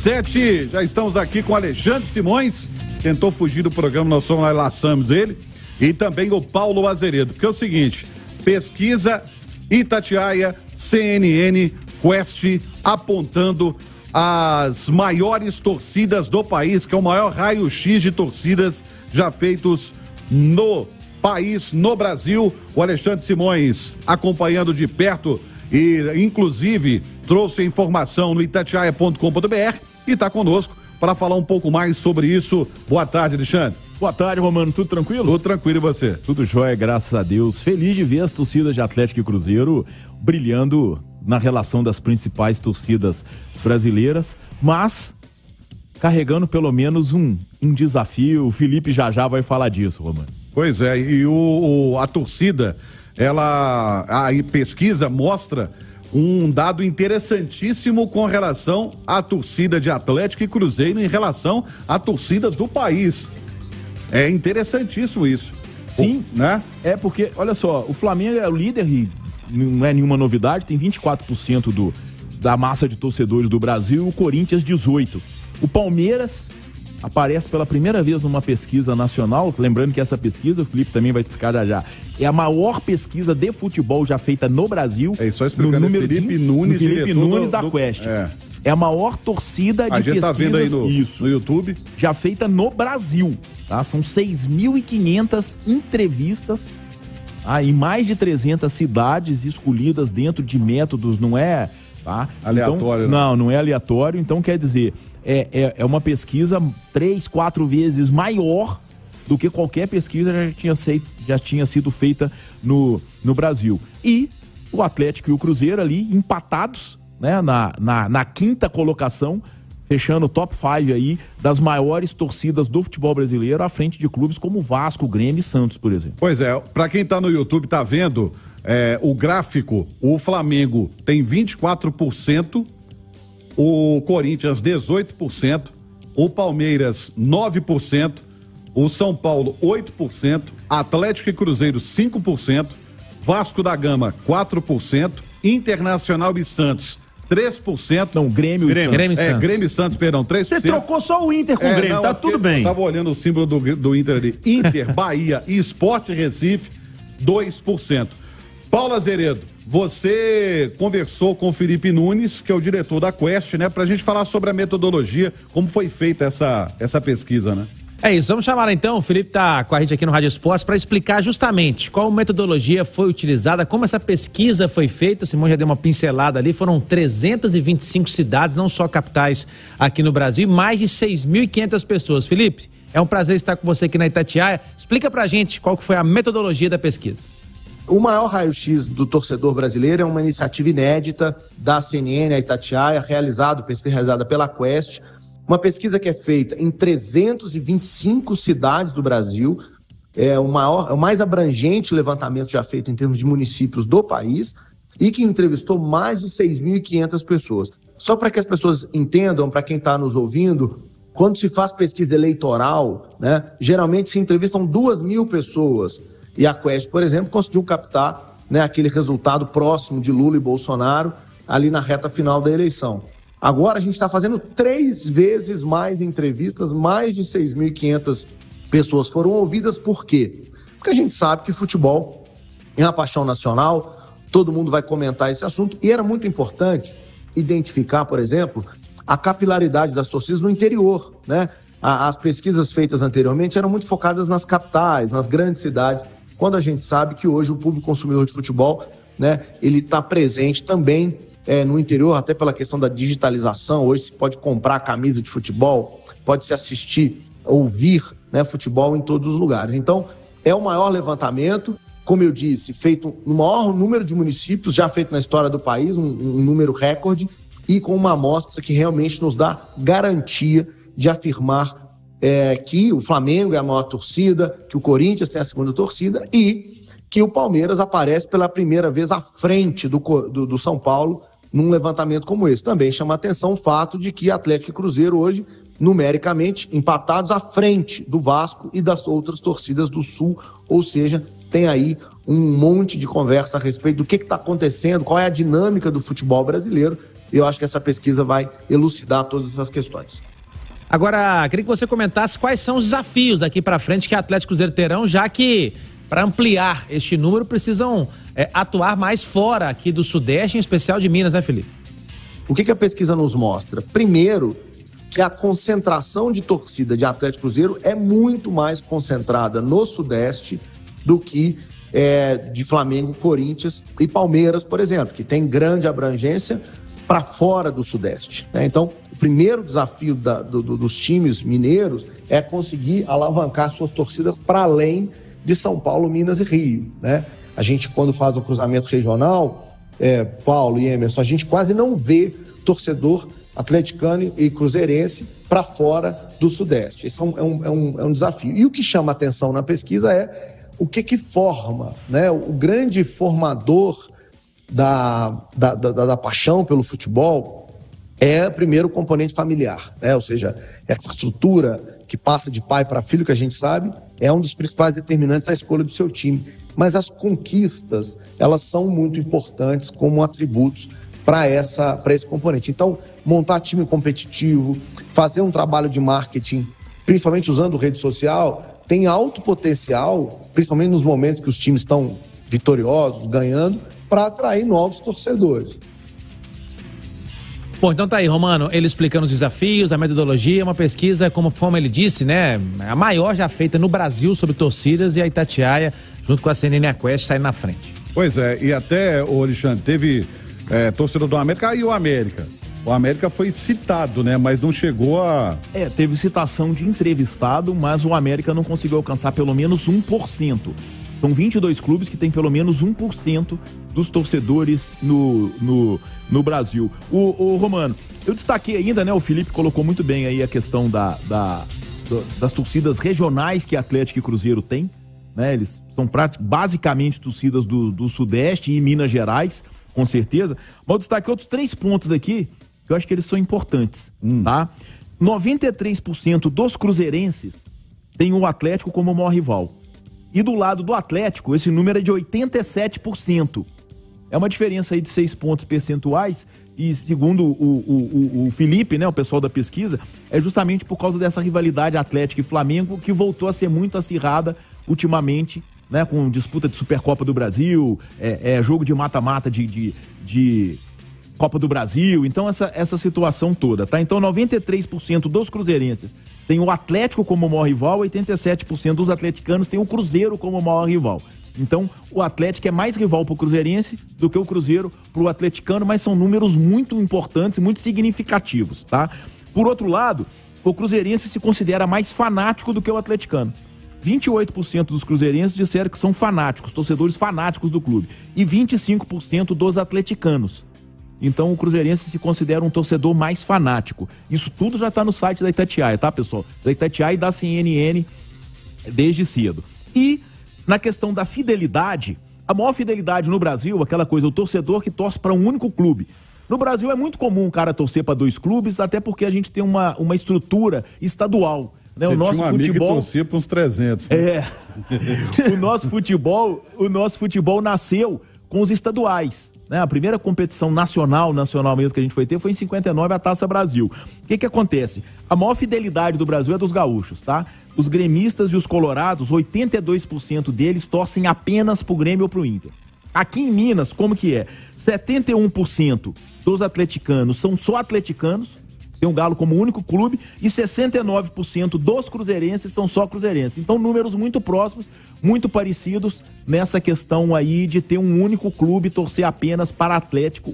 7h27, já estamos aqui com Alexandre Simões, tentou fugir do programa, nós só laçamos ele, e também o Paulo Azeredo, porque é o seguinte, pesquisa Itatiaia, CNN, Quest, apontando as maiores torcidas do país, que é o maior raio-x de torcidas já feitos no país, no Brasil. O Alexandre Simões acompanhando de perto e, inclusive, trouxe a informação no itatiaia.com.br e está conosco para falar um pouco mais sobre isso. Boa tarde, Alexandre. Boa tarde, Romano. Tudo tranquilo? Tudo tranquilo, e você? Tudo jóia, graças a Deus. Feliz de ver as torcidas de Atlético e Cruzeiro brilhando na relação das principais torcidas brasileiras, mas carregando pelo menos um desafio. O Felipe já vai falar disso, Romano. Pois é, e a torcida, a pesquisa mostra um dado interessantíssimo com relação à torcida de Atlético e Cruzeiro em relação à torcida do país. É interessantíssimo isso. Sim, né? É porque, olha só, o Flamengo é o líder e não é nenhuma novidade, tem 24% da massa de torcedores do Brasil, o Corinthians 18%. O Palmeiras aparece pela primeira vez numa pesquisa nacional, lembrando que essa pesquisa, o Felipe também vai explicar já, é a maior pesquisa de futebol já feita no Brasil. É só explicando, Felipe Nunes da Quest. É a maior torcida de pesquisas. A gente tá vendo aí no YouTube. Já feita no Brasil, tá? São 6.500 entrevistas, em mais de 300 cidades escolhidas dentro de métodos, não é... Tá? Aleatório, então, não é aleatório, então quer dizer, é uma pesquisa 3, 4 vezes maior do que qualquer pesquisa já tinha sido feita no Brasil. E o Atlético e o Cruzeiro ali empatados, né, na quinta colocação, fechando o top 5 aí das maiores torcidas do futebol brasileiro à frente de clubes como Vasco, Grêmio e Santos, por exemplo. Pois é, pra quem tá no YouTube tá vendo o gráfico, o Flamengo tem 24%, o Corinthians 18%, o Palmeiras 9%, o São Paulo 8%, Atlético e Cruzeiro 5%, Vasco da Gama 4%, Internacional e Santos 3%. Não, Grêmio e Santos. Grêmio e Santos, perdão, 3%. Você trocou só o Inter com o Grêmio, tá tudo bem. Eu tava olhando o símbolo do Inter ali. Inter, Bahia e Sport Recife, 2%. Paulo Azeredo, você conversou com o Felipe Nunes, que é o diretor da Quest, né? Pra gente falar sobre a metodologia, como foi feita essa pesquisa, né? É isso, vamos chamar então, o Felipe tá com a gente aqui no Rádio Esportes para explicar justamente qual metodologia foi utilizada, como essa pesquisa foi feita. O Simão já deu uma pincelada ali, foram 325 cidades, não só capitais aqui no Brasil, e mais de 6.500 pessoas. Felipe, é um prazer estar com você aqui na Itatiaia. Explica pra gente qual que foi a metodologia da pesquisa. O maior raio-x do torcedor brasileiro é uma iniciativa inédita da CNN, a Itatiaia, pesquisa realizada pela Quest, uma pesquisa que é feita em 325 cidades do Brasil, é o mais abrangente levantamento já feito em termos de municípios do país e que entrevistou mais de 6.500 pessoas. Só para que as pessoas entendam, para quem está nos ouvindo, quando se faz pesquisa eleitoral, né, geralmente se entrevistam 2.000 pessoas. E a Quest, por exemplo, conseguiu captar, né, aquele resultado próximo de Lula e Bolsonaro ali na reta final da eleição. Agora a gente está fazendo 3 vezes mais entrevistas, mais de 6.500 pessoas foram ouvidas. Por quê? Porque a gente sabe que futebol é uma paixão nacional, todo mundo vai comentar esse assunto, e era muito importante identificar, por exemplo, a capilaridade das torcidas no interior, né? As pesquisas feitas anteriormente eram muito focadas nas capitais, nas grandes cidades, quando a gente sabe que hoje o público consumidor de futebol, né, ele está presente também no interior, até pela questão da digitalização. Hoje se pode comprar camisa de futebol, pode se assistir, ouvir, né, futebol em todos os lugares. Então, é o maior levantamento, como eu disse, feito no maior número de municípios, já feito na história do país, um número recorde, e com uma amostra que realmente nos dá garantia de afirmar que o Flamengo é a maior torcida, que o Corinthians tem a segunda torcida e que o Palmeiras aparece pela primeira vez à frente do São Paulo num levantamento como esse. Também chama a atenção o fato de que Atlético e Cruzeiro hoje, numericamente, empatados à frente do Vasco e das outras torcidas do Sul, ou seja, tem aí um monte de conversa a respeito do que está acontecendo, qual é a dinâmica do futebol brasileiro, Eu acho que essa pesquisa vai elucidar todas essas questões. Agora, queria que você comentasse quais são os desafios daqui para frente que a Atlético Cruzeiro terão, já que para ampliar este número precisam atuar mais fora aqui do Sudeste, em especial de Minas, né, Felipe? O que a pesquisa nos mostra? Primeiro, que a concentração de torcida de Atlético Cruzeiro é muito mais concentrada no Sudeste do que de Flamengo, Corinthians e Palmeiras, por exemplo, que tem grande abrangência para fora do Sudeste, né? Então, o primeiro desafio dos times mineiros é conseguir alavancar suas torcidas para além de São Paulo, Minas e Rio, né? A gente, quando faz o cruzamento regional, Paulo e Emerson, a gente quase não vê torcedor atleticano e cruzeirense para fora do Sudeste. Esse é um desafio. E o que chama atenção na pesquisa é o que forma, né? O grande formador da paixão pelo futebol é, primeiro, o componente familiar, né? Ou seja, essa estrutura que passa de pai para filho, que a gente sabe, é um dos principais determinantes da escolha do seu time. Mas as conquistas, elas são muito importantes como atributos para esse componente. Então, montar time competitivo, fazer um trabalho de marketing, principalmente usando rede social, tem alto potencial, principalmente nos momentos que os times estão vitoriosos, ganhando, para atrair novos torcedores. Bom, então tá aí, Romano, ele explicando os desafios, a metodologia, uma pesquisa, como ele disse, né, a maior já feita no Brasil sobre torcidas, e a Itatiaia, junto com a CNN e a Quest, sai na frente. Pois é, e até, Alexandre, teve torcedor do América e o América. O América foi citado, né, mas não chegou a... Teve citação de entrevistado, mas o América não conseguiu alcançar pelo menos 1%. São 22 clubes que têm pelo menos 1% dos torcedores no Brasil. O Romano, eu destaquei ainda, né? O Felipe colocou muito bem aí a questão das torcidas regionais que Atlético e Cruzeiro têm, né? Eles são basicamente torcidas do Sudeste e Minas Gerais, com certeza. Mas eu destaquei outros 3 pontos aqui que eu acho que eles são importantes, tá? 93% dos cruzeirenses têm o Atlético como o maior rival. E do lado do Atlético, esse número é de 87%. É uma diferença aí de 6 pontos percentuais. E segundo o Felipe, né, o pessoal da pesquisa, é justamente por causa dessa rivalidade Atlético e Flamengo que voltou a ser muito acirrada ultimamente, né, com disputa de Supercopa do Brasil, jogo de mata-mata de Copa do Brasil. Então essa situação toda, tá? Então 93% dos cruzeirenses tem o Atlético como o maior rival, 87% dos atleticanos tem o Cruzeiro como o maior rival. Então o Atlético é mais rival pro cruzeirense do que o Cruzeiro pro atleticano, mas são números muito importantes e muito significativos, tá? Por outro lado, o cruzeirense se considera mais fanático do que o atleticano. 28% dos cruzeirenses disseram que são fanáticos, torcedores fanáticos do clube, e 25% dos atleticanos. Então o cruzeirense se considera um torcedor mais fanático. Isso tudo já está no site da Itatiaia, tá, pessoal? Da Itatiaia e da CNN desde cedo. E na questão da fidelidade, a maior fidelidade no Brasil, aquela coisa, o torcedor que torce para um único clube. No Brasil é muito comum um cara torcer para 2 clubes, até porque a gente tem uma estrutura estadual. Né? O nosso futebol torcia para uns 300. Né? O nosso futebol nasceu com os estaduais. Né? A primeira competição nacional mesmo que a gente foi ter foi em 59, a Taça Brasil. O que acontece? A maior fidelidade do Brasil é dos gaúchos, tá? Os gremistas e os colorados, 82% deles torcem apenas pro Grêmio ou pro Inter. Aqui em Minas, como que é? 71% dos atleticanos são só atleticanos, tem o Galo como único clube, e 69% dos cruzeirenses são só cruzeirenses. Então, números muito próximos, muito parecidos nessa questão aí de ter um único clube, torcer apenas para Atlético